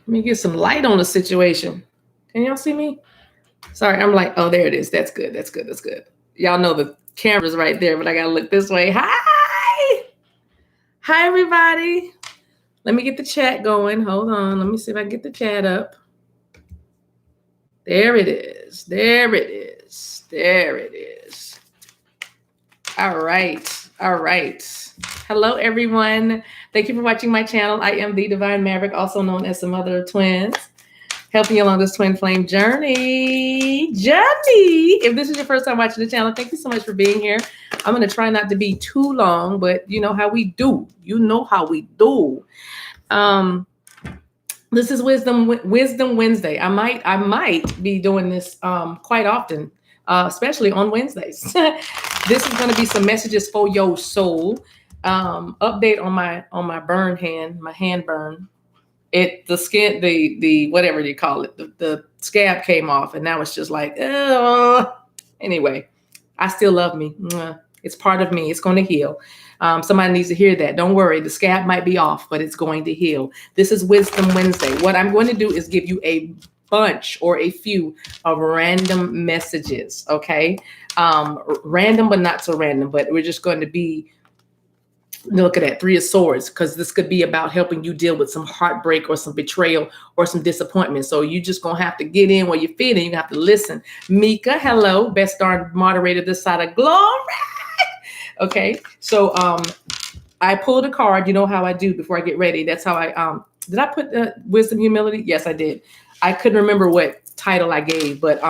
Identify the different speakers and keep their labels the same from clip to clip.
Speaker 1: Let me get some light on the situation. Can y'all see me? Sorry, I'm like, oh, there it is. That's good. That's good. That's good. Y'all know the camera's right there, but I gotta look this way. Hi. Hi, everybody. Let me get the chat going. Hold on. Let me see if I can get the chat up. There it is. There it is. There it is. All right. All right. Hello, everyone. Thank you for watching my channel. I am the Divine Maverick, also known as the mother of twins, helping you along this twin flame journey. If this is your first time watching the channel, thank you so much for being here. I'm going to try not to be too long, but you know how we do. You know how we do. This is Wisdom Wednesday. I might be doing this quite often, especially on Wednesdays. This is going to be some messages for your soul. Update on my burn hand, my hand burn. The skin, the whatever you call it, the scab came off, and now it's just like, oh. Anyway, I still love me. It's part of me. It's going to heal. Somebody needs to hear that. Don't worry. The scab might be off, but it's going to heal. This is Wisdom Wednesday. What I'm going to do is give you a bunch or a few of random messages. Okay. Random, but not so random, but we're just going to be looking at Three of Swords, because this could be about helping you deal with some heartbreak or some betrayal or some disappointment. So you just gonna have to get in where you fit and you have to listen. Mika, hello, best darn moderator this side of glory. Okay, so I pulled a card. You know how I do before I get ready. That's how I did I put wisdom, humility? Yes, I did. I couldn't remember what title I gave, but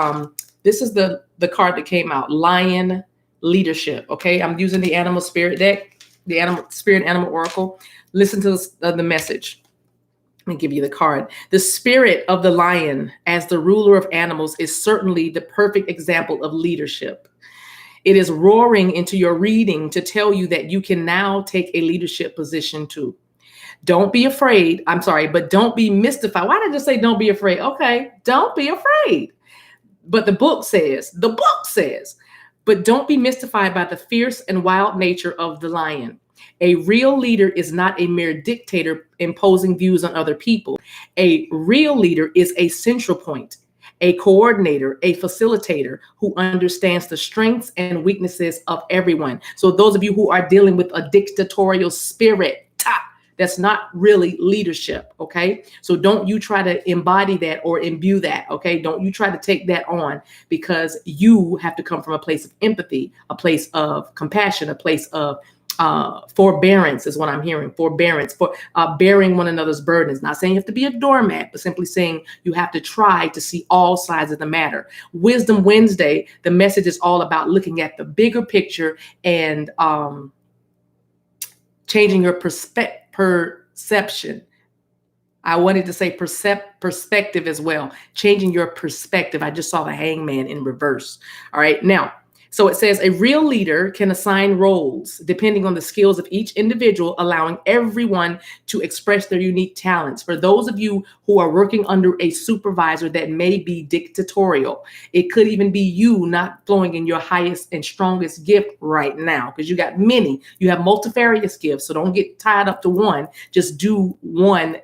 Speaker 1: this is the card that came out, Lion Leadership. Okay, I'm using the Animal Spirit deck, the Animal Spirit Animal Oracle. Listen to the message. Let me give you the card. The spirit of the lion as the ruler of animals is certainly the perfect example of leadership. It is roaring into your reading to tell you that you can now take a leadership position too. Don't be afraid. I'm sorry, but don't be mystified. Why did I just say don't be afraid? Okay, don't be afraid. But the book says, but don't be mystified by the fierce and wild nature of the lion. A real leader is not a mere dictator imposing views on other people. A real leader is a central point, a coordinator, a facilitator who understands the strengths and weaknesses of everyone. So those of you who are dealing with a dictatorial spirit, that's not really leadership, okay? So don't you try to embody that or imbue that, okay? Don't you try to take that on, because you have to come from a place of empathy, a place of compassion, a place of forbearance is what I'm hearing. Forbearance, for bearing one another's burdens. Not saying you have to be a doormat, but simply saying you have to try to see all sides of the matter. Wisdom Wednesday, the message is all about looking at the bigger picture and changing your perception. I wanted to say perspective as well. Changing your perspective. I just saw the hangman in reverse. All right. Now, so it says a real leader can assign roles depending on the skills of each individual, allowing everyone to express their unique talents. For those of you who are working under a supervisor that may be dictatorial, it could even be you not flowing in your highest and strongest gift right now, because you got many. You have multifarious gifts, so don't get tied up to one. Just do one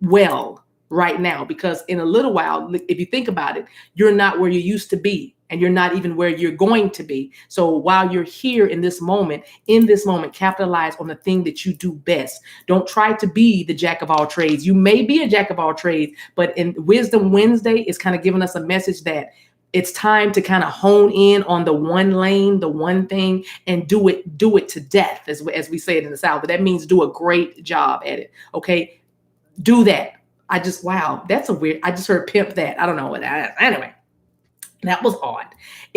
Speaker 1: well right now, because in a little while, if you think about it, you're not where you used to be. And you're not even where you're going to be. So while you're here in this moment, capitalize on the thing that you do best. Don't try to be the jack of all trades. You may be a jack of all trades, but in Wisdom Wednesday is kind of giving us a message that it's time to kind of hone in on the one lane, the one thing, and do it to death, as we say it in the South. But that means do a great job at it. Okay, do that. I just heard pimp that. I don't know what that is. Anyway. That was odd.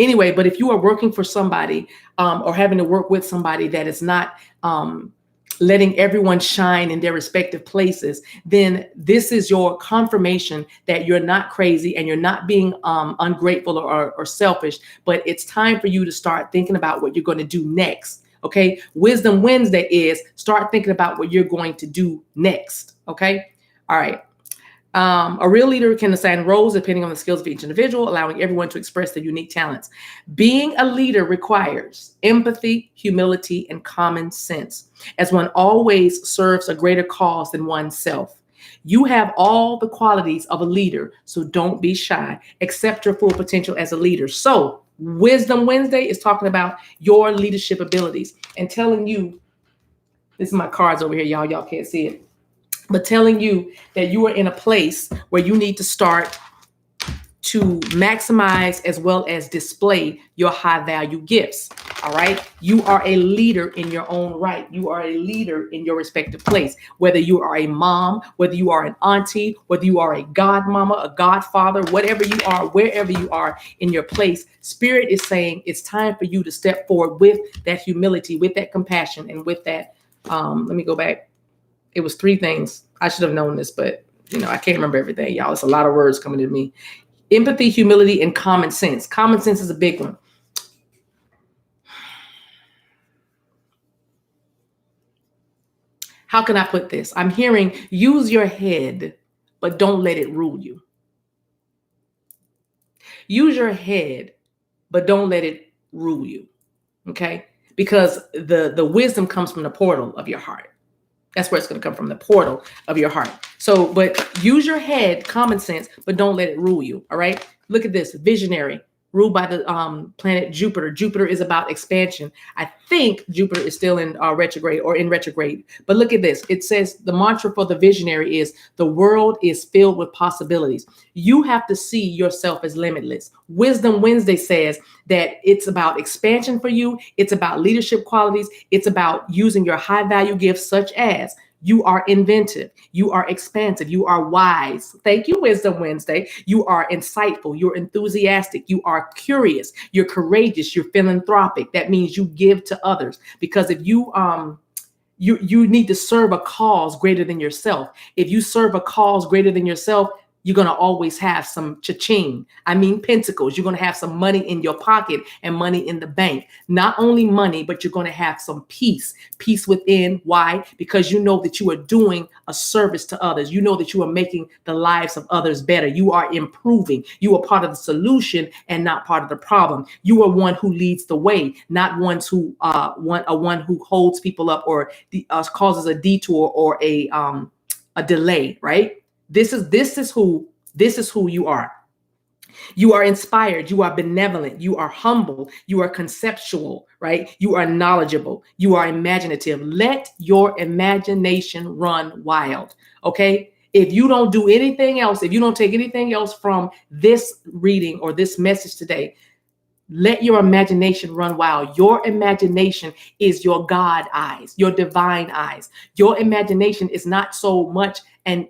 Speaker 1: Anyway, but if you are working for somebody or having to work with somebody that is not letting everyone shine in their respective places, then this is your confirmation that you're not crazy and you're not being ungrateful or selfish, but it's time for you to start thinking about what you're going to do next. Okay. Wisdom Wednesday is start thinking about what you're going to do next. Okay. All right. A real leader can assign roles depending on the skills of each individual, allowing everyone to express their unique talents. Being a leader requires empathy, humility, and common sense, as one always serves a greater cause than oneself. You have all the qualities of a leader, so don't be shy. Accept your full potential as a leader. So, Wisdom Wednesday is talking about your leadership abilities and telling you, this is my cards over here, y'all. Y'all can't see it, but telling you that you are in a place where you need to start to maximize as well as display your high value gifts. All right. You are a leader in your own right. You are a leader in your respective place. Whether you are a mom, whether you are an auntie, whether you are a godmama, a godfather, whatever you are, wherever you are in your place, Spirit is saying it's time for you to step forward with that humility, with that compassion, and with that. Let me go back. It was 3 things. I should have known this, but I can't remember everything, y'all. It's a lot of words coming to me. Empathy, humility, and common sense. Common sense is a big one. How can I put this? I'm hearing use your head, but don't let it rule you. Use your head, but don't let it rule you. Okay? Because the wisdom comes from the portal of your heart. That's where it's going to come from, the portal of your heart. So, but use your head, common sense, but don't let it rule you. All right. Look at this, visionary, ruled by the planet Jupiter. Jupiter is about expansion. I think Jupiter is still in retrograde or in retrograde. But look at this. It says the mantra for the visionary is the world is filled with possibilities. You have to see yourself as limitless. Wisdom Wednesday says that it's about expansion for you. It's about leadership qualities. It's about using your high value gifts, such as you are inventive, you are expansive, you are wise. Thank you, Wisdom Wednesday. You are insightful, you're enthusiastic, you are curious, you're courageous, you're philanthropic. That means you give to others. Because if you need to serve a cause greater than yourself. If you serve a cause greater than yourself, you're going to always have some cha-ching. I mean, pentacles. You're going to have some money in your pocket and money in the bank. Not only money, but you're going to have some peace. Peace within. Why? Because you know that you are doing a service to others. You know that you are making the lives of others better. You are improving. You are part of the solution and not part of the problem. You are one who leads the way, not one who holds people up or causes a detour or a delay, right? This is who you are. You are inspired. You are benevolent. You are humble. You are conceptual, right? You are knowledgeable. You are imaginative. Let your imagination run wild. Okay. If you don't do anything else, if you don't take anything else from this reading or this message today, let your imagination run wild. Your imagination is your God eyes, your divine eyes. Your imagination is not so much an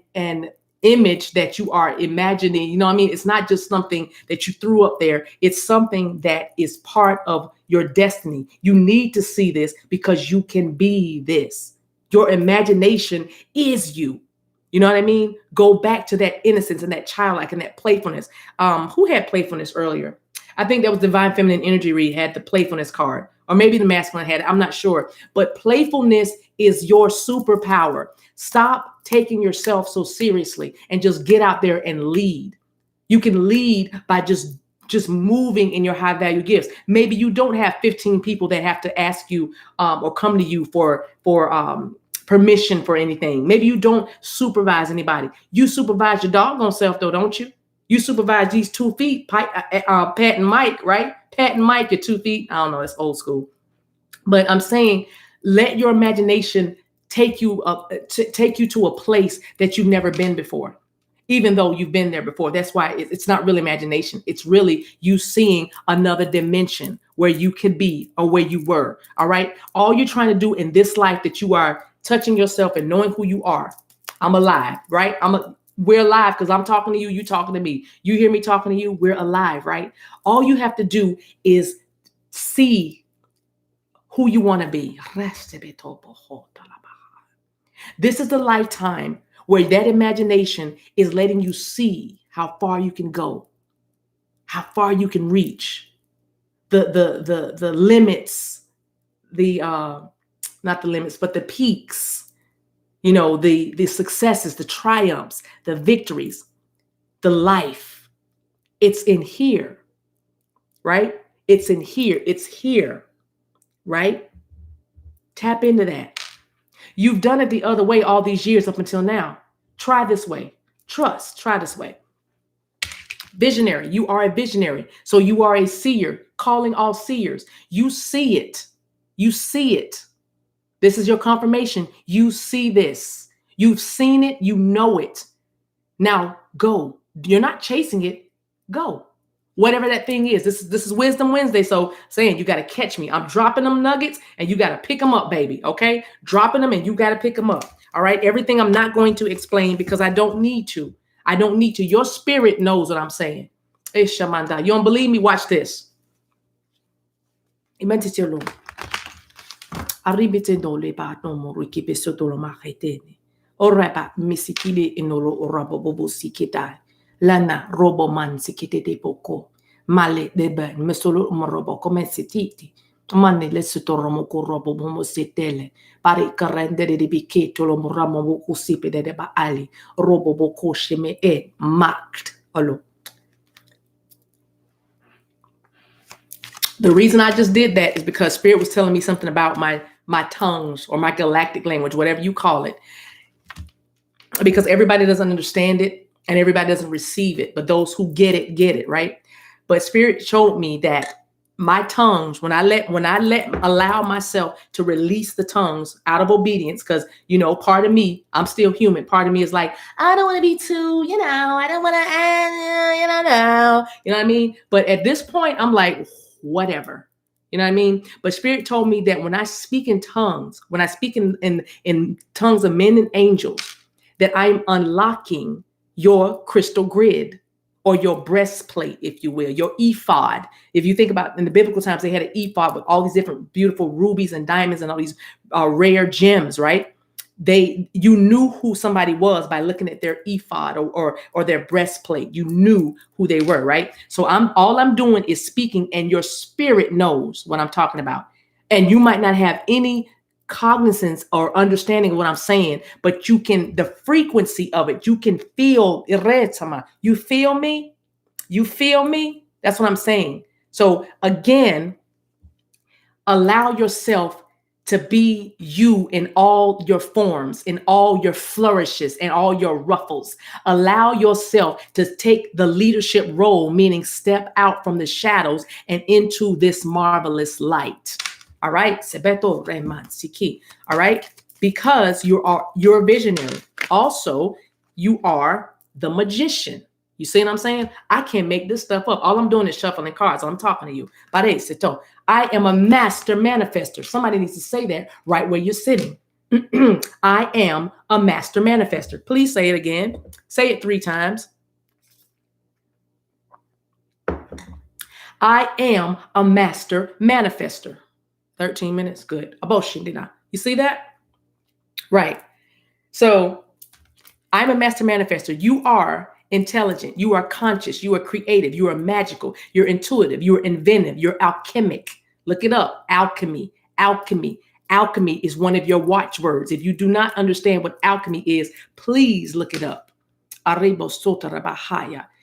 Speaker 1: image that you are imagining. You know what I mean? It's not just something that you threw up there. It's something that is part of your destiny. You need to see this because you can be this. Your imagination is you. You know what I mean? Go back to that innocence and that childlike and that playfulness. Who had playfulness earlier? I think that was Divine Feminine Energy Read had the playfulness card, or maybe the masculine had it. I'm not sure. But playfulness is your superpower. Stop taking yourself so seriously and just get out there and lead. You can lead by just moving in your high value gifts. Maybe you don't have 15 people that have to ask you or come to you for permission for anything. Maybe you don't supervise anybody. You supervise your doggone self though, don't you? You supervise these 2 feet, Pat and Mike, right? Pat and Mike, your 2 feet. I don't know, it's old school. But I'm saying, let your imagination take you to a place that you've never been before, even though you've been there before. That's why it's not really imagination. It's really you seeing another dimension where you could be or where you were. All right. All you're trying to do in this life that you are touching yourself and knowing who you are. I'm alive, right? We're alive because I'm talking to you, you talking to me. You hear me talking to you, we're alive, right? All you have to do is see who you want to be. This is the lifetime where that imagination is letting you see how far you can go, how far you can reach, the limits, not the limits, but the peaks. You know, the successes, the triumphs, the victories, the life. It's in here, right? It's in here. It's here, right? Tap into that. You've done it the other way all these years up until now. Try this way. Trust. Try this way. Visionary. You are a visionary. So you are a seer, calling all seers. You see it. You see it. This is your confirmation. You see this. You've seen it. You know it. Now go. You're not chasing it. Go. Whatever that thing is. This is Wisdom Wednesday. So saying you got to catch me. I'm dropping them nuggets and you got to pick them up, baby. Okay? Dropping them and you got to pick them up. All right? Everything I'm not going to explain because I don't need to. I don't need to. Your spirit knows what I'm saying. You don't believe me? Watch this. Oraba misikile inolo orabo bobo sikita lana robo man sikite de boko male debe mesolo morobo come sititi mane le sutoromo ko robo bomo setele pari karende de biketo lo moramo boku sipe de ba ali robo boko sheme e marked alo. The reason I just did that is because Spirit was telling me something about my tongues or my galactic language, whatever you call it. Because everybody doesn't understand it and everybody doesn't receive it, but those who get it, right? But Spirit showed me that my tongues, when I allow myself to release the tongues out of obedience, because part of me, I'm still human. Part of me is like, I don't want to be too, I don't want to, you know what I mean? But at this point, I'm like, whatever. You know what I mean? But Spirit told me that when I speak in tongues, when I speak in tongues of men and angels, that I'm unlocking your crystal grid or your breastplate, if you will, your ephod. If you think about in the biblical times, they had an ephod with all these different beautiful rubies and diamonds and all these rare gems, right? You knew who somebody was by looking at their ephod or their breastplate. You knew who they were, right? So all I'm doing is speaking, and your spirit knows what I'm talking about. And you might not have any cognizance or understanding of what I'm saying, but the frequency of it, you can feel. You feel me? You feel me? That's what I'm saying. So again, allow yourself to be you in all your forms, in all your flourishes, and all your ruffles. Allow yourself to take the leadership role, meaning step out from the shadows and into this marvelous light. All right. Sebeto Reman Siki. All right. Because you're a visionary. Also, you are the magician. You see what I'm saying? I can't make this stuff up. All I'm doing is shuffling cards. I'm talking to you. I am a master manifester. Somebody needs to say that right where you're sitting. I am a master manifester. Please say it again. Say it 3 times. I am a master manifester. 13 minutes. Good. You see that? Right. So I'm a master manifester. You are intelligent. You are conscious. You are creative. You are magical. You're intuitive. You're inventive. You're alchemic. Look it up. Alchemy. Alchemy. Alchemy is one of your watchwords. If you do not understand what alchemy is, please look it up.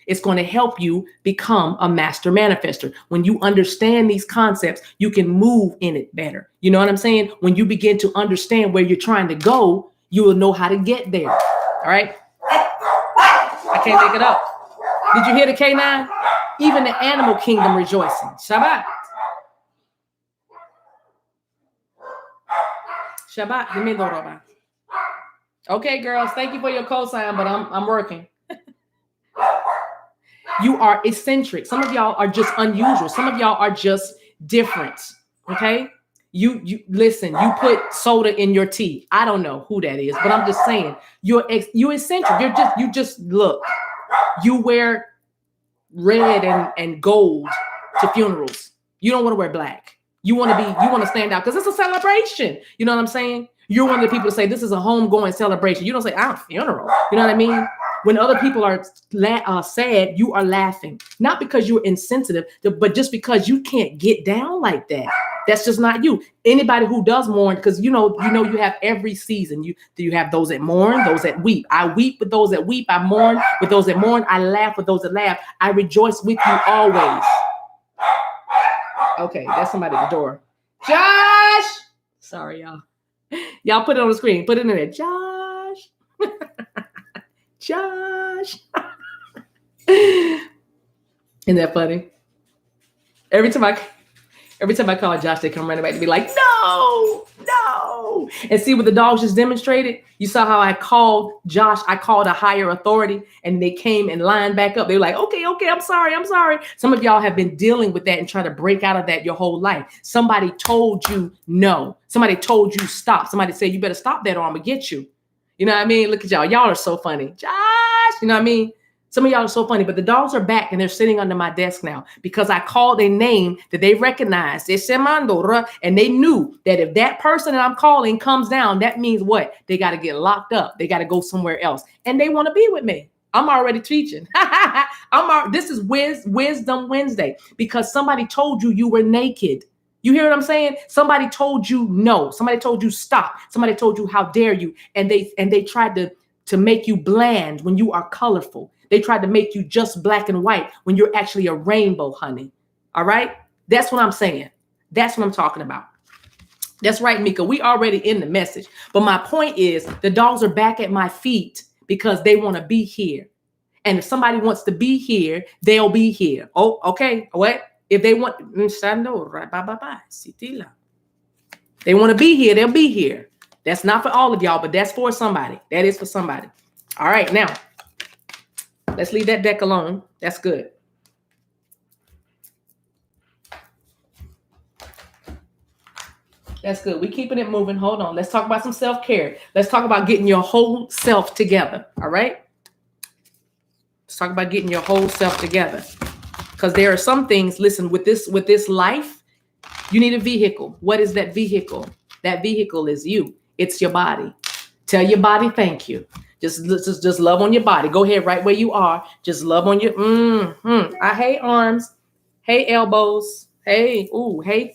Speaker 1: It's going to help you become a master manifester. When you understand these concepts, you can move in it better. You know what I'm saying? When you begin to understand where you're trying to go, you will know how to get there. All right? I can't make it up. Did you hear the K9? Even the animal kingdom rejoicing. Shabbat. Shabbat. Okay, girls. Thank you for your cosign, but I'm working. You are eccentric. Some of y'all are just unusual. Some of y'all are just different. Okay? You listen, you put soda in your tea. I don't know who that is, but I'm just saying you're eccentric. You just look. You wear red and gold to funerals. You don't want to wear black. You want to stand out because it's a celebration. You know what I'm saying? You're one of the people to say this is a homegoing celebration. You don't say, I'm a funeral. You know what I mean? When other people are sad, you are laughing. Not because you're insensitive, but just because you can't get down like that. That's just not you. Anybody who does mourn, because you have every season. You have those that mourn, those that weep. I weep with those that weep. I mourn with those that mourn. I laugh with those that laugh. I rejoice with you always. Okay, that's somebody at the door. Josh! Sorry, y'all. Y'all put it on the screen. Put it in there. Josh. Josh. Isn't that funny? Every time I call Josh, they come running back to be like, no. And see what the dogs just demonstrated? You saw how I called Josh, I called a higher authority, and they came and lined back up. They were like, okay, I'm sorry. Some of y'all have been dealing with that and trying to break out of that your whole life. Somebody told you no. Somebody told you stop. Somebody said, you better stop that or I'm going to get you. You know what I mean? Look at y'all. Y'all are so funny. Josh, you know what I mean? Some of y'all are so funny, but the dogs are back and they're sitting under my desk now because I called a name that they recognized. And they knew that if that person that I'm calling comes down, that means what? They got to get locked up. They got to go somewhere else. And they want to be with me. I'm already teaching. This is Wisdom Wednesday because somebody told you were naked. You hear what I'm saying? Somebody told you no. Somebody told you stop. Somebody told you how dare you. And they tried to make you bland when you are colorful. They tried to make you just black and white when you're actually a rainbow, honey. All right? That's what I'm saying. That's what I'm talking about. That's right, Mika. We already in the message. But my point is the dogs are back at my feet because they want to be here. And if somebody wants to be here, they'll be here. Oh, okay. What? If they want, they want to be here, they'll be here. That's not for all of y'all, but that's for somebody. That is for somebody. All right, now. Let's leave that deck alone. That's good. That's good. We're keeping it moving. Hold on. Let's talk about some self-care. Let's talk about getting your whole self together. All right? Let's talk about getting your whole self together. Because there are some things, listen, with this life, you need a vehicle. What is that vehicle? That vehicle is you. It's your body. Tell your body thank you. Just love on your body. Go ahead right where you are. Just love on your I hate arms. Hey elbows. Hey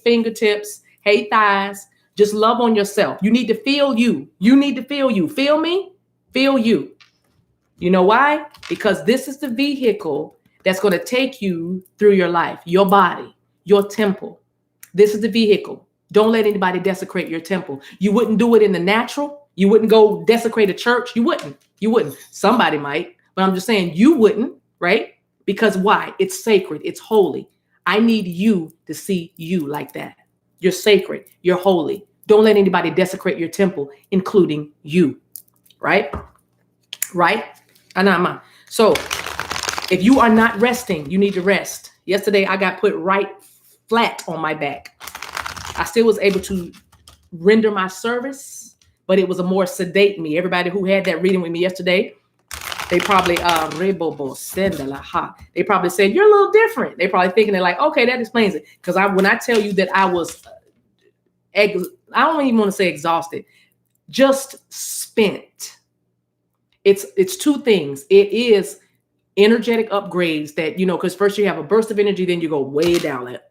Speaker 1: fingertips. Hey thighs. Just love on yourself. You need to feel you. You need to feel you. Feel me? Feel you. You know why? Because this is the vehicle that's going to take you through your life, your body, your temple. This is the vehicle. Don't let anybody desecrate your temple. You wouldn't do it in the natural. You wouldn't go desecrate a church. You wouldn't. Somebody might, but I'm just saying you wouldn't, right? Because why? It's sacred. It's holy. I need you to see you like that. You're sacred. You're holy. Don't let anybody desecrate your temple, including you, right? Right? Anama. So if you are not resting, you need to rest. Yesterday, I got put right flat on my back. I still was able to render my service, but it was a more sedate me. Everybody who had that reading with me yesterday, they probably they probably said you're a little different. They probably thinking they're like, okay, that explains it. Because when I tell you that I was, I don't even want to say exhausted, just spent. It's two things. It is energetic upgrades that, because first you have a burst of energy, then you go way down, like,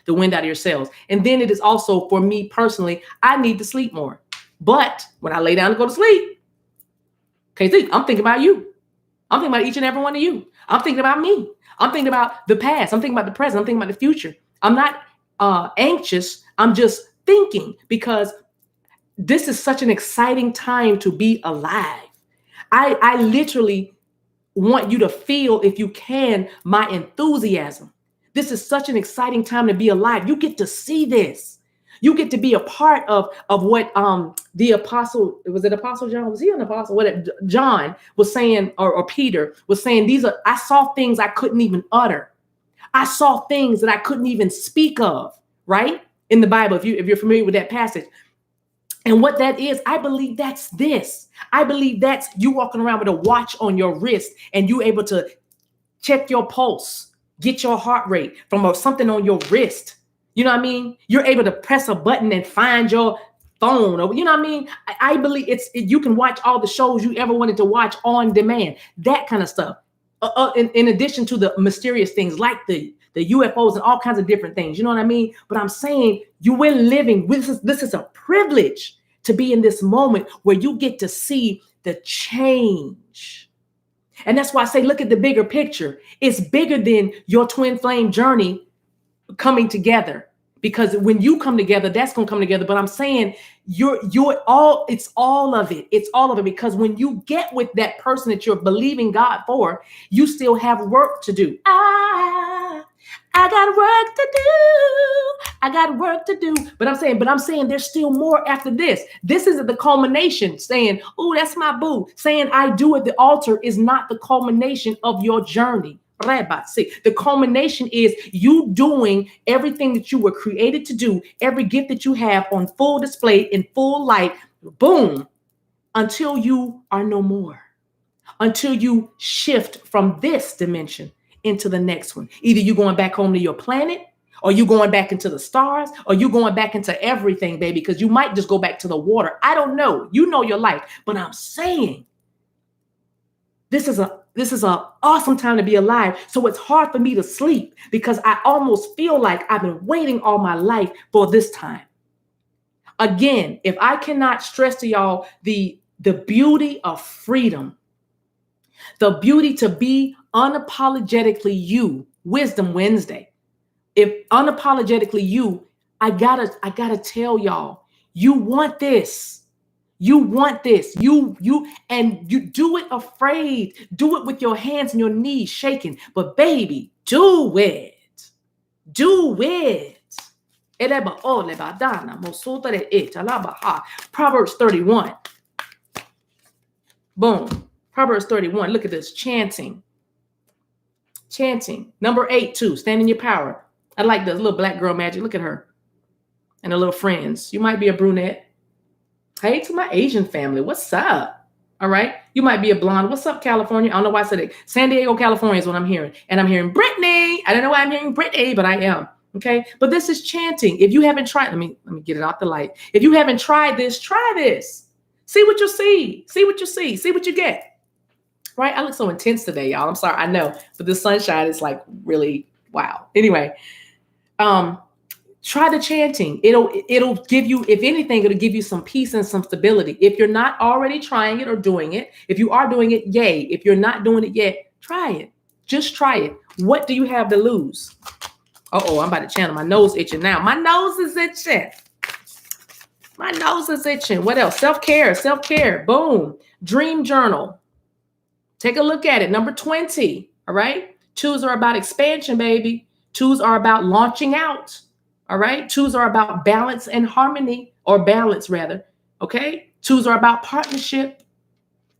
Speaker 1: the wind out of your sails. And then it is also, for me personally, I need to sleep more. But when I lay down to go to sleep, okay, I'm thinking about you. I'm thinking about each and every one of you. I'm thinking about me. I'm thinking about the past. I'm thinking about the present. I'm thinking about the future. I'm not anxious. I'm just thinking because this is such an exciting time to be alive. I literally want you to feel, if you can, my enthusiasm. This is such an exciting time to be alive. You get to see this. You get to be a part of what the apostle, was it Apostle John? Was he an apostle? What John was saying, or Peter was saying, I saw things I couldn't even utter. I saw things that I couldn't even speak of, right? In the Bible, if you're familiar with that passage. And what that is, I believe that's this. I believe that's you walking around with a watch on your wrist and you able to check your pulse, get your heart rate from something on your wrist. You know what I mean? You're able to press a button and find your phone, or you know what I mean? I believe you can watch all the shows you ever wanted to watch on demand, that kind of stuff. In addition to the mysterious things like the UFOs and all kinds of different things, you know what I mean? But I'm saying we're living, this is a privilege to be in this moment where you get to see the change. And that's why I say, look at the bigger picture. It's bigger than your twin flame journey coming together. because when you come together, that's going to come together. But I'm saying it's all of it. It's all of it, because when you get with that person that you're believing God for, you still have work to do. I got work to do. I got work to do. But I'm saying there's still more after this. This isn't the culmination. Saying, oh, that's my boo. Saying I do at the altar is not the culmination of your journey. The culmination is you doing everything that you were created to do, every gift that you have on full display in full light, boom, until you are no more, until you shift from this dimension into the next one. Either you going back home to your planet, or you going back into the stars, or you going back into everything, baby, because you might just go back to the water. I don't know. You know your life, but I'm saying this is an awesome time to be alive. So it's hard for me to sleep because I almost feel like I've been waiting all my life for this time. Again, if I cannot stress to y'all the beauty of freedom, the beauty to be unapologetically you, Wisdom Wednesday. If unapologetically you, I gotta tell y'all, you want this. You want this. You do it afraid. Do it with your hands and your knees shaking. But baby, do it. Do it. Proverbs 31. Boom. Proverbs 31. Look at this. Chanting. Number 8, too. Stand in your power. I like this little black girl magic. Look at her. And her little friends. You might be a brunette. Hey to my Asian family. What's up? All right. You might be a blonde. What's up, California? I don't know why I said it. San Diego, California is what I'm hearing. And I'm hearing Brittany. I don't know why I'm hearing Brittany, but I am. Okay. But this is chanting. If you haven't tried, let me get it out the light. If you haven't tried this, try this. See what you see. See what you see. See what you get. Right. I look so intense today, y'all. I'm sorry. I know. But the sunshine is like really wow. Anyway. Try the chanting. It'll give you, if anything, it'll give you some peace and some stability. If you're not already trying it or doing it, if you are doing it, yay. If you're not doing it yet, try it. Just try it. What do you have to lose? I'm about to channel. My nose itching now. My nose is itching. My nose is itching. What else? Self-care. Boom. Dream journal. Take a look at it. Number 20. All right. 2s are about expansion, baby. 2s are about launching out. All right. 2s are about balance and harmony, or balance rather. Okay. 2s are about partnership.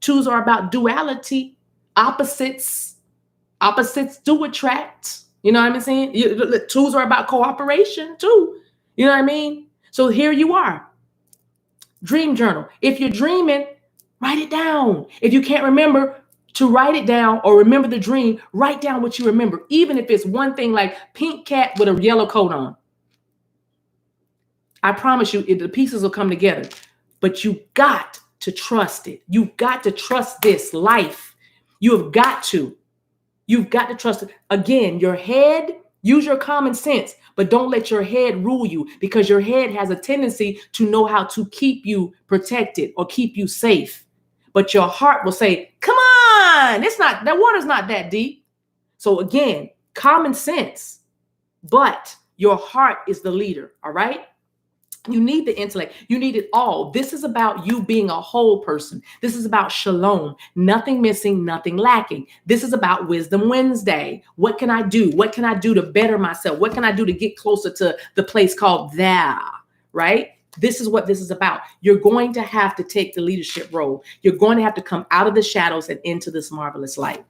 Speaker 1: 2s are about duality. Opposites do attract. You know what I'm saying? 2s are about cooperation too. You know what I mean? So here you are. Dream journal. If you're dreaming, write it down. If you can't remember to write it down or remember the dream, write down what you remember. Even if it's one thing like pink cat with a yellow coat on. I promise you, the pieces will come together, but you got to trust it. You've got to trust this life. You've got to trust it. Again, your head, use your common sense, but don't let your head rule you, because your head has a tendency to know how to keep you protected or keep you safe. But your heart will say, come on, that water's not that deep. So again, common sense, but your heart is the leader. All right. You need the intellect. You need it all. This is about you being a whole person. This is about shalom, nothing missing, nothing lacking. This is about Wisdom Wednesday. What can I do? What can I do to better myself? What can I do to get closer to the place called thou? Right? This is what this is about. You're going to have to take the leadership role. You're going to have to come out of the shadows and into this marvelous light.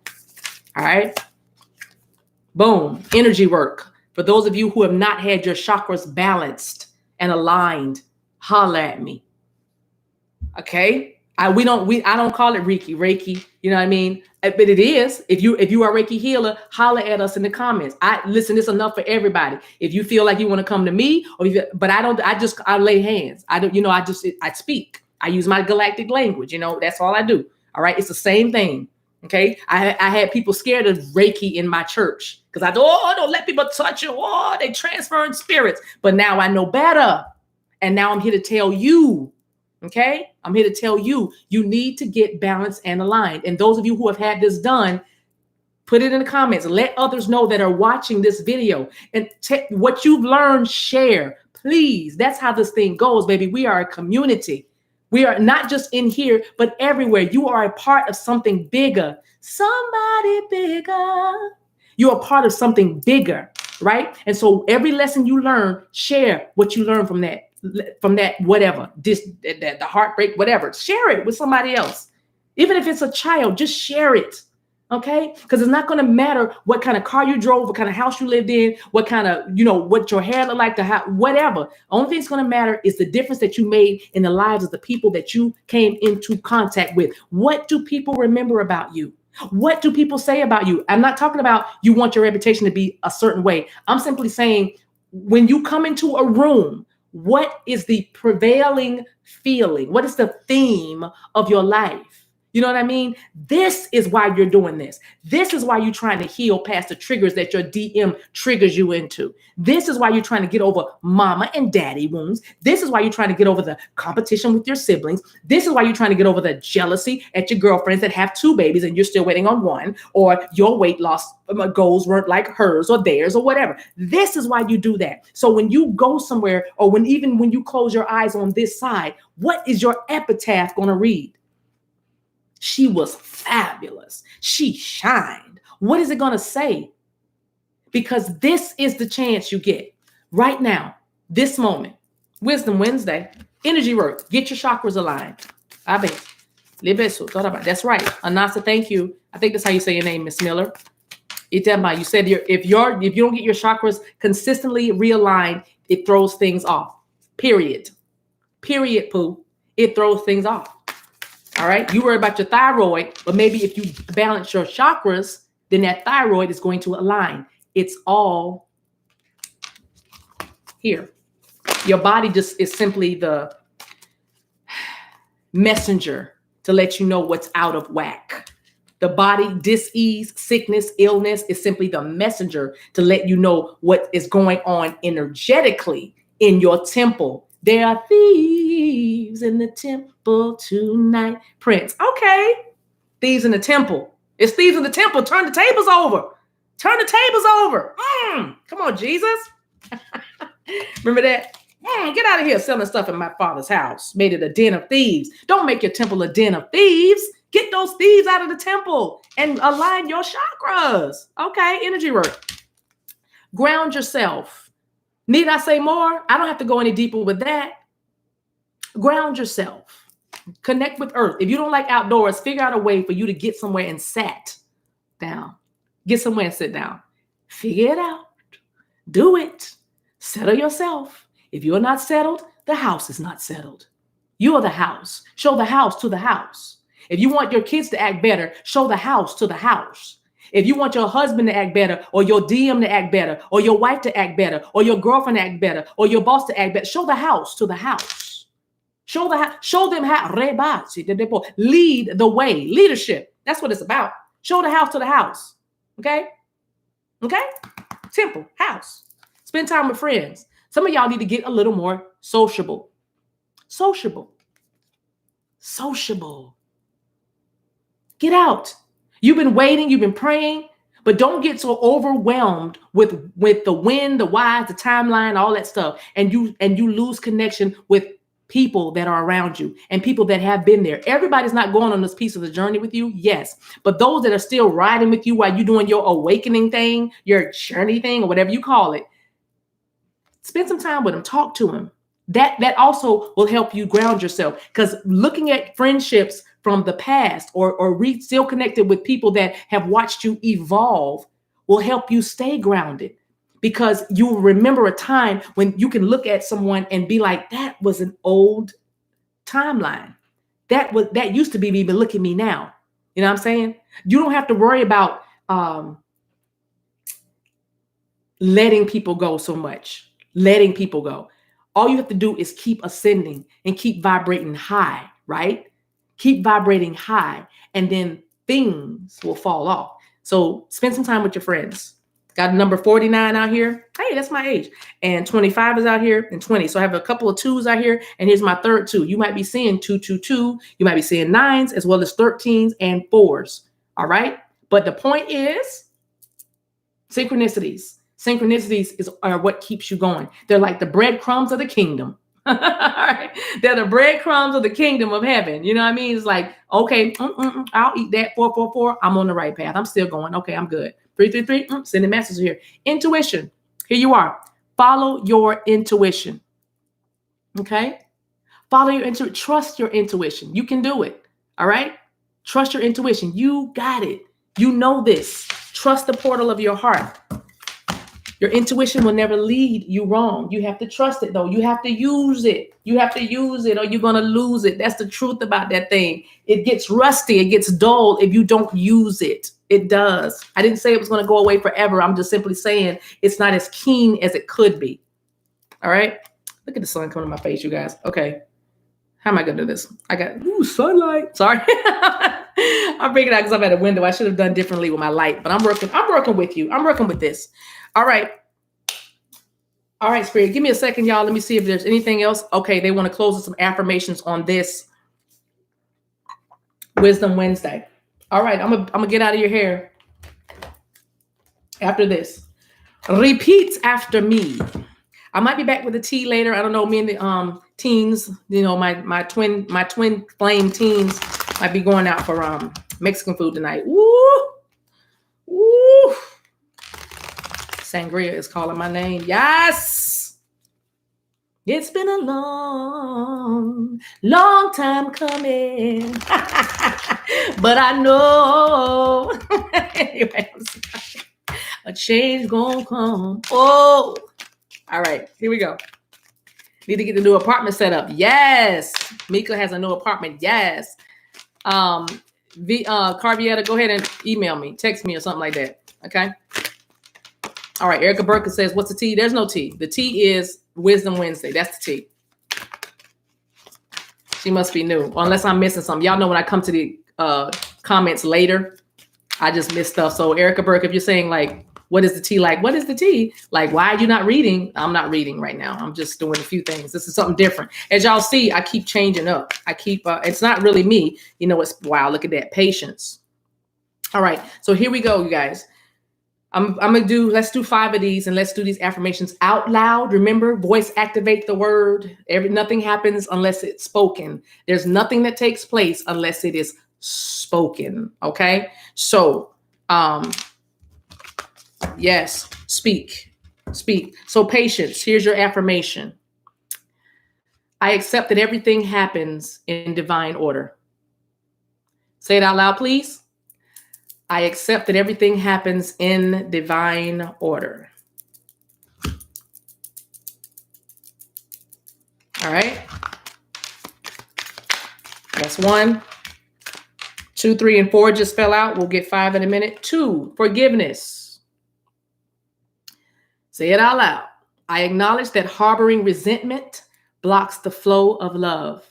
Speaker 1: All right. Boom. Energy work. For those of you who have not had your chakras balanced and aligned, holler at me. Okay. I don't call it Reiki. You know what I mean? But it is. If you are a Reiki healer, holler at us in the comments. Listen, it's enough for everybody. If you feel like you want to come to me, I lay hands. I speak. I use my galactic language. That's all I do. All right. It's the same thing. Okay. I had people scared of Reiki in my church because don't let people touch you. They transferring spirits. But now I know better. And now I'm here to tell you. Okay. I'm here to tell you, you need to get balanced and aligned. And those of you who have had this done, Put it in the comments. Let others know that are watching this video, and what you've learned, share, please. That's how this thing goes, baby. We are a community. We are not just in here, but everywhere. You are a part of something bigger. Somebody bigger. You're a part of something bigger, right? And so every lesson you learn, share what you learn from that whatever, the heartbreak, whatever. Share it with somebody else. Even if it's a child, just share it. Okay? Because it's not going to matter what kind of car you drove, what kind of house you lived in, what kind of, what your hair looked like, whatever. Only thing that's going to matter is the difference that you made in the lives of the people that you came into contact with. What do people remember about you? What do people say about you? I'm not talking about you want your reputation to be a certain way. I'm simply saying when you come into a room, what is the prevailing feeling? What is the theme of your life? You know what I mean? This is why you're doing this. This is why you're trying to heal past the triggers that your DM triggers you into. This is why you're trying to get over mama and daddy wounds. This is why you're trying to get over the competition with your siblings. This is why you're trying to get over the jealousy at your girlfriends that have 2 babies and you're still waiting on 1, or your weight loss goals weren't like hers or theirs or whatever. This is why you do that. So when you go somewhere, or when you close your eyes on this side, what is your epitaph going to read? She was fabulous. She shined. What is it going to say? Because this is the chance you get right now, this moment. Wisdom Wednesday, energy work. Get your chakras aligned. That's right. Anasa, thank you. I think that's how you say your name, Miss Miller. You said if you don't get your chakras consistently realigned, it throws things off. Period, Pooh. It throws things off. All right. You worry about your thyroid, but maybe if you balance your chakras, then that thyroid is going to align. It's all here. Your body just is simply the messenger to let you know what's out of whack. The body, dis-ease, sickness, illness is simply the messenger to let you know what is going on energetically in your temple. There are thieves in the temple tonight. Prince. Okay. Thieves in the temple. It's thieves in the temple. Turn the tables over. Turn the tables over. Come on, Jesus. Remember that? Get out of here selling stuff in my father's house. Made it a den of thieves. Don't make your temple a den of thieves. Get those thieves out of the temple and align your chakras. Okay, energy work. Ground yourself. Need I say more? I don't have to go any deeper with that. Ground yourself. Connect with earth. If you don't like outdoors, figure out a way for you to get somewhere and sit down. Get somewhere and sit down. Figure it out. Do it. Settle yourself. If you're not settled, the house is not settled. You are the house. Show the house to the house. If you want your kids to act better, show the house to the house. If you want your husband to act better, or your DM to act better, or your wife to act better, or your girlfriend to act better, or your boss to act better, show the house to the house. Show them how. Lead the way. Leadership. That's what it's about. Show the house to the house. Okay? Okay? Simple. House. Spend time with friends. Some of y'all need to get a little more sociable. Sociable. Get out. You've been waiting, you've been praying, but don't get so overwhelmed with the when, the why, the timeline, all that stuff. And you lose connection with people that are around you and people that have been there. Everybody's not going on this piece of the journey with you, yes. But those that are still riding with you while you're doing your awakening thing, your journey thing, or whatever you call it, spend some time with them, talk to them. That also will help you ground yourself, because looking at friendships from the past or still connected with people that have watched you evolve will help you stay grounded, because you will remember a time when you can look at someone and be like, that was an old timeline. That used to be me, but look at me now. You know what I'm saying? You don't have to worry about letting people go so much. Letting people go. All you have to do is keep ascending and keep vibrating high, right? Keep vibrating high, and then things will fall off. So spend some time with your friends. Got number 49 out here. Hey, that's my age. And 25 is out here, and 20. So I have a couple of 2s out here, and here's my third 2. You might be seeing 222. You might be seeing 9s as well as 13s and 4s. All right. But the point is synchronicities. Synchronicities are what keeps you going. They're like the breadcrumbs of the kingdom. All right. They're the breadcrumbs of the kingdom of heaven. You know what I mean? It's like, okay, I'll eat that. 444. I'm on the right path. I'm still going. Okay, I'm good. 333. Sending messages here. Intuition. Here you are. Follow your intuition. Okay? Follow your intuition. Trust your intuition. You can do it. All right? Trust your intuition. You got it. You know this. Trust the portal of your heart. Your intuition will never lead you wrong. You have to trust it, though. You have to use it. You have to use it or you're going to lose it. That's the truth about that thing. It gets rusty. It gets dull if you don't use it. It does. I didn't say it was going to go away forever. I'm just simply saying it's not as keen as it could be. All right? Look at the sun coming to my face, you guys. Okay. How am I going to do this? I got sunlight. Sorry. I'm bringing it out because I'm at a window. I should have done differently with my light, but I'm working with you. I'm working with this. All right. All right, Spirit. Give me a second, y'all. Let me see if there's anything else. Okay. They want to close with some affirmations on this Wisdom Wednesday. All right. I'm gonna get out of your hair after this. Repeat after me. I might be back with the tea later. I don't know. Me and the teens, you know, my twin flame teens might be going out for Mexican food tonight. Woo! Woo! Sangria is calling my name. Yes! It's been a long time coming. But I know anyway, a change gonna come. Oh! All right, here we go. Need to get the new apartment set up. Yes. Mika has a new apartment. Yes. Carvietta, go ahead and email me, text me or something like that. Okay. All right. Erica Burke says, what's the tea? There's no tea. The tea is Wisdom Wednesday. That's the tea. She must be new. Unless I'm missing something. Y'all know when I come to the comments later, I just miss stuff. So Erica Burke, if you're saying like, what is the tea like? What is the tea? Like, why are you not reading? I'm not reading right now. I'm just doing a few things. This is something different. As y'all see, I keep changing up. I keep, it's not really me. You know, it's, wow, look at that patience. All right. So here we go, you guys. I'm going to let's do 5 of these and let's do these affirmations out loud. Remember, voice activate the word. Nothing happens unless it's spoken. There's nothing that takes place unless it is spoken. Okay. So, yes, speak. So patience, here's your affirmation. I accept that everything happens in divine order. Say it out loud, please. I accept that everything happens in divine order. All right. That's 1. 2, 3, and 4 just fell out. We'll get 5 in a minute. 2, forgiveness. Say it out loud. I acknowledge that harboring resentment blocks the flow of love.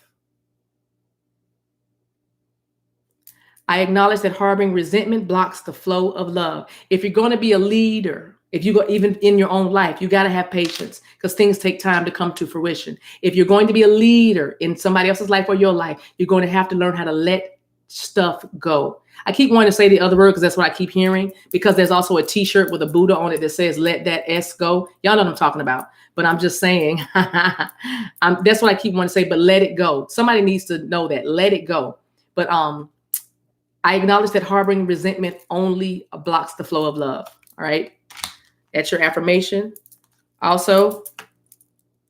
Speaker 1: I acknowledge that harboring resentment blocks the flow of love. If you're going to be a leader, if you go even in your own life, you got to have patience because things take time to come to fruition. If you're going to be a leader in somebody else's life or your life, you're going to have to learn how to let stuff go. I keep wanting to say the other word because that's what I keep hearing, because there's also a t-shirt with a Buddha on it that says, let that S go. Y'all know what I'm talking about, but I'm just saying, that's what I keep wanting to say, but let it go. Somebody needs to know that, let it go. But I acknowledge that harboring resentment only blocks the flow of love. All right. That's your affirmation. Also,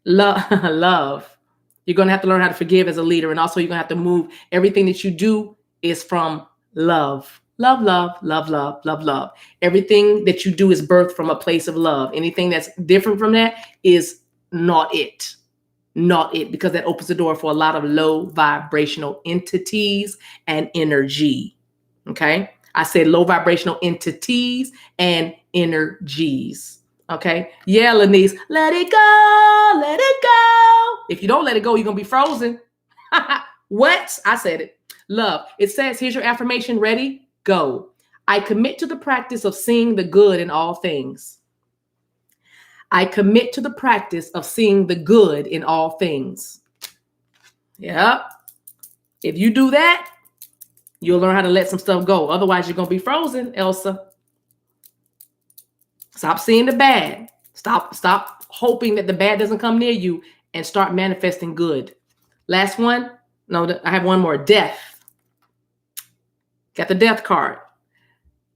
Speaker 1: love. You're going to have to learn how to forgive as a leader. And also you're going to have to move. Everything that you do is from love. Love, love, love, love, love, love. Everything that you do is birthed from a place of love. Anything that's different from that is not it. Not it, because that opens the door for a lot of low vibrational entities and energy. Okay. I said low vibrational entities and energies. Okay. Yeah, Lenise, let it go. Let it go. If you don't let it go, you're going to be frozen. What? I said it. Love. It says, here's your affirmation. Ready? Go. I commit to the practice of seeing the good in all things. I commit to the practice of seeing the good in all things. Yeah. If you do that, You'll learn how to let some stuff go. Otherwise, you're going to be frozen, Elsa. Stop seeing the bad. Stop hoping that the bad doesn't come near you and start manifesting good. Last one. No, I have one more. Death. Got the death card.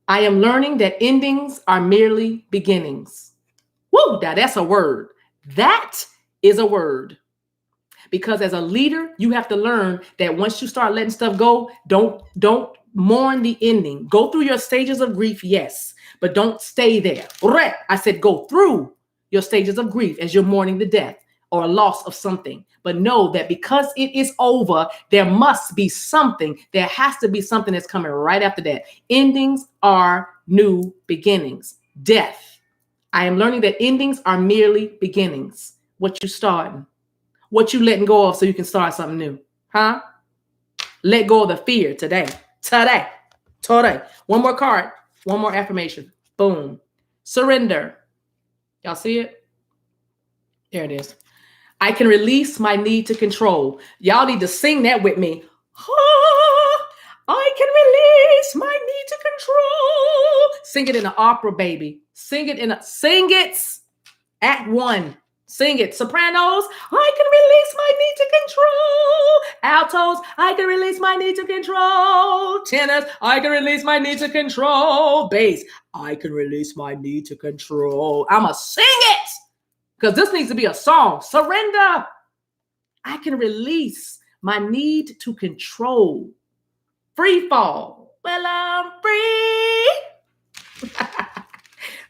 Speaker 1: I am learning that endings are merely beginnings. Woo, now that's a word. That is a word. Because as a leader, you have to learn that once you start letting stuff go, don't mourn the ending. Go through your stages of grief, yes, but don't stay there. I said go through your stages of grief as you're mourning the death or a loss of something. But know that because it is over, there must be something. There has to be something that's coming right after that. Endings are new beginnings. Death. I am learning that endings are merely beginnings. What you starting. What you letting go of so you can start something new. Huh? Let go of the fear today. Today. One more card. One more affirmation. Boom. Surrender. Y'all see it? There it is. I can release my need to control. Y'all need to sing that with me. I can release my need to control. Sing it in an opera, baby. Sing it. Act 1. Sing it. Sopranos, I can release my need to control. Altos, I can release my need to control. Tenors, I can release my need to control. Bass, I can release my need to control. I'ma sing it because this needs to be a song. Surrender. I can release my need to control. Free fall. Well, I'm free.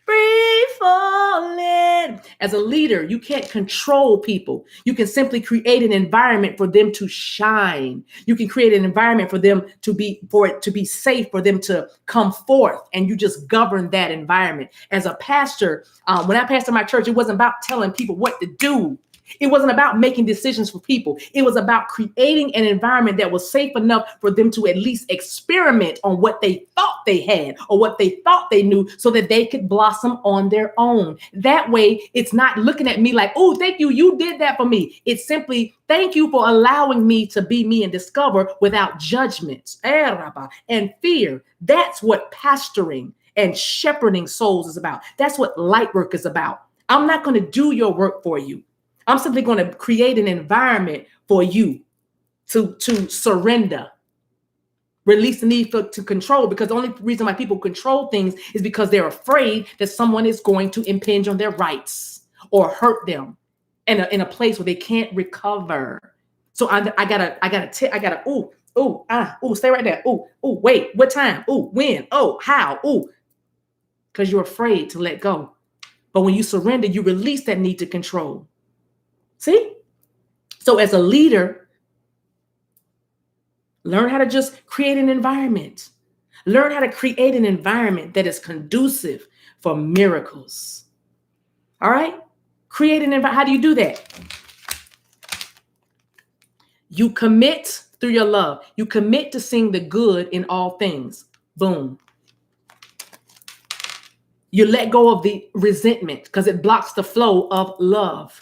Speaker 1: Free falling. As a leader, you can't control people. You can simply create an environment for them to shine. You can create an environment for them for it to be safe, for them to come forth, and you just govern that environment. As a pastor, when I pastored my church, it wasn't about telling people what to do. It wasn't about making decisions for people. It was about creating an environment that was safe enough for them to at least experiment on what they thought they had or what they thought they knew so that they could blossom on their own. That way, it's not looking at me like, oh, thank you. You did that for me. It's simply, thank you for allowing me to be me and discover without judgment and fear. That's what pastoring and shepherding souls is about. That's what light work is about. I'm not going to do your work for you. I'm simply going to create an environment for you to surrender, release the need to control, because the only reason why people control things is because they're afraid that someone is going to impinge on their rights or hurt them in a place where they can't recover. So I gotta, stay right there. Wait, what time? When? How? Because you're afraid to let go. But when you surrender, you release that need to control. See? So as a leader, learn how to just create an environment. Learn how to create an environment that is conducive for miracles. All right? Create an environment. How do you do that? You commit through your love. You commit to seeing the good in all things. Boom. You let go of the resentment because it blocks the flow of love.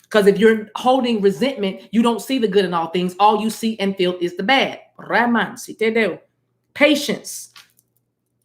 Speaker 1: Because if you're holding resentment, you don't see the good in all things. All you see and feel is the bad. Patience.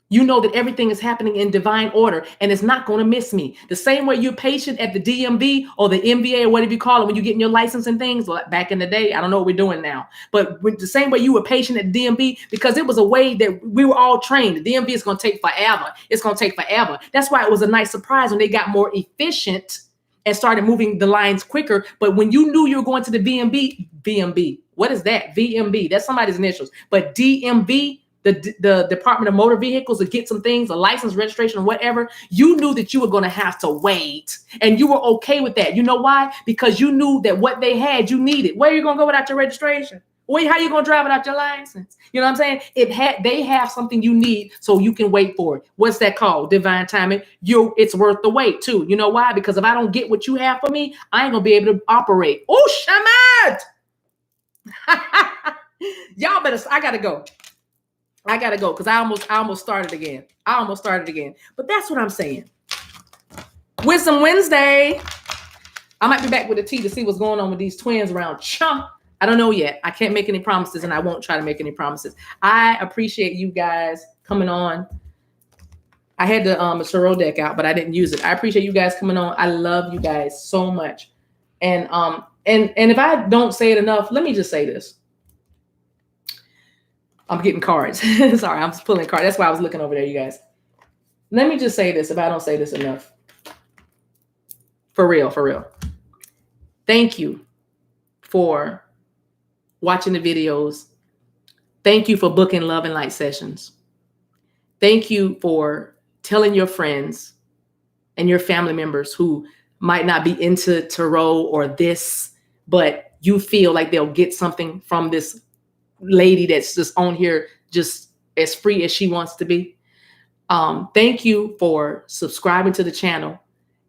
Speaker 1: You know that everything is happening in divine order and it's not going to miss me. The same way you're patient at the DMV or the MVA or whatever you call it when you're getting your license and things. Like back in the day, I don't know what we're doing now. But the same way you were patient at the DMV, because it was a way that we were all trained. The DMV is going to take forever. It's going to take forever. That's why it was a nice surprise when they got more efficient and started moving the lines quicker. But when you knew you were going to the VMB, what is that? VMB, that's somebody's initials. But DMV, the Department of Motor Vehicles, to get some things, a license, registration, or whatever, you knew that you were going to have to wait. And you were okay with that. You know why? Because you knew that what they had, you needed. Where are you going to go without your registration? Wait, how you going to drive without your license? You know what I'm saying? They have something you need, so you can wait for it. What's that called? Divine timing. It's worth the wait too. You know why? Because if I don't get what you have for me, I ain't gonna be able to operate. Oh, Shamad! Y'all better. I gotta go because I almost started again. But that's what I'm saying. Wisdom Wednesday. I might be back with a tea to see what's going on with these twins around Chunk. I don't know yet. I can't make any promises, and I won't try to make any promises. I appreciate you guys coming on. I had the Sorrow deck out, but I didn't use it. I appreciate you guys coming on. I love you guys so much. And if I don't say it enough, let me just say this. I'm getting cards. Sorry, I'm just pulling cards. That's why I was looking over there, you guys. Let me just say this if I don't say this enough. For real, for real. Thank you for watching the videos. Thank you for booking Love and Light sessions. Thank you for telling your friends and your family members who might not be into tarot or this, but you feel like they'll get something from this lady that's just on here just as free as she wants to be. Thank you for subscribing to the channel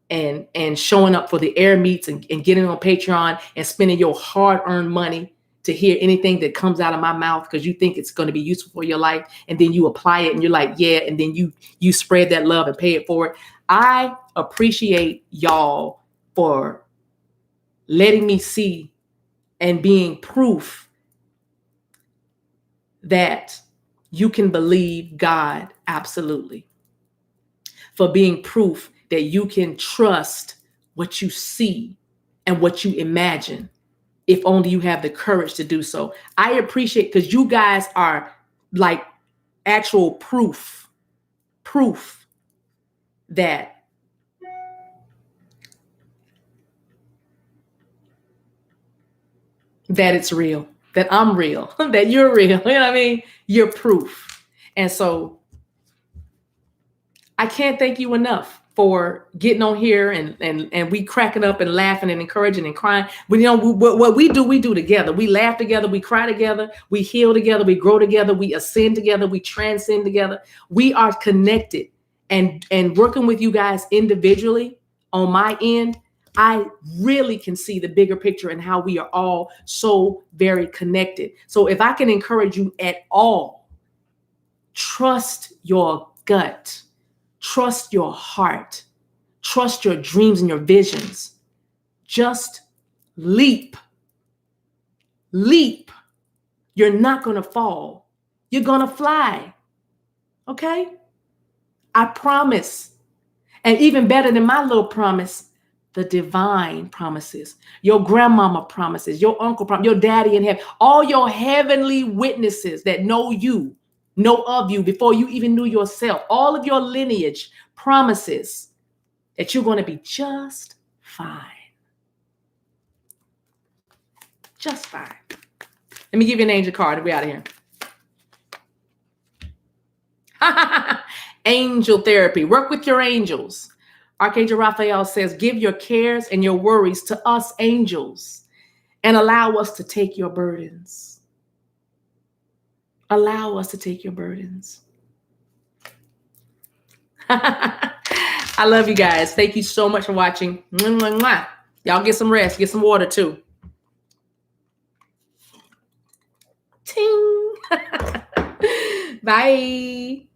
Speaker 1: and showing up for the air meets and getting on Patreon and spending your hard-earned money to hear anything that comes out of my mouth because you think it's going to be useful for your life, and then you apply it and you're like, yeah, and then you spread that love and pay it forward. I appreciate y'all for letting me see and being proof that you can believe God absolutely. For being proof that you can trust what you see and what you imagine, if only you have the courage to do so. I appreciate, because you guys are like actual proof that it's real, that I'm real, that you're real. You know what I mean? You're proof. And so I can't thank you enough for getting on here and we cracking up and laughing and encouraging and crying. But you know, what we do together. We laugh together, we cry together, we heal together, we grow together, we ascend together, we transcend together. We are connected. And working with you guys individually on my end, I really can see the bigger picture and how we are all so very connected. So if I can encourage you at all, trust your gut. Trust your heart. Trust your dreams and your visions. Just leap. Leap. You're not going to fall. You're going to fly. Okay? I promise. And even better than my little promise, the divine promises. Your grandmama promises. Your uncle promises. Your daddy in heaven. All your heavenly witnesses that know you, know of you before you even knew yourself. All of your lineage promises that you're going to be just fine. Just fine. Let me give you an angel card and we're out of here. Angel therapy. Work with your angels. Archangel Raphael says, give your cares and your worries to us angels and allow us to take your burdens. Allow us to take your burdens. I love you guys. Thank you so much for watching. Y'all get some rest. Get some water too. Ting. Bye.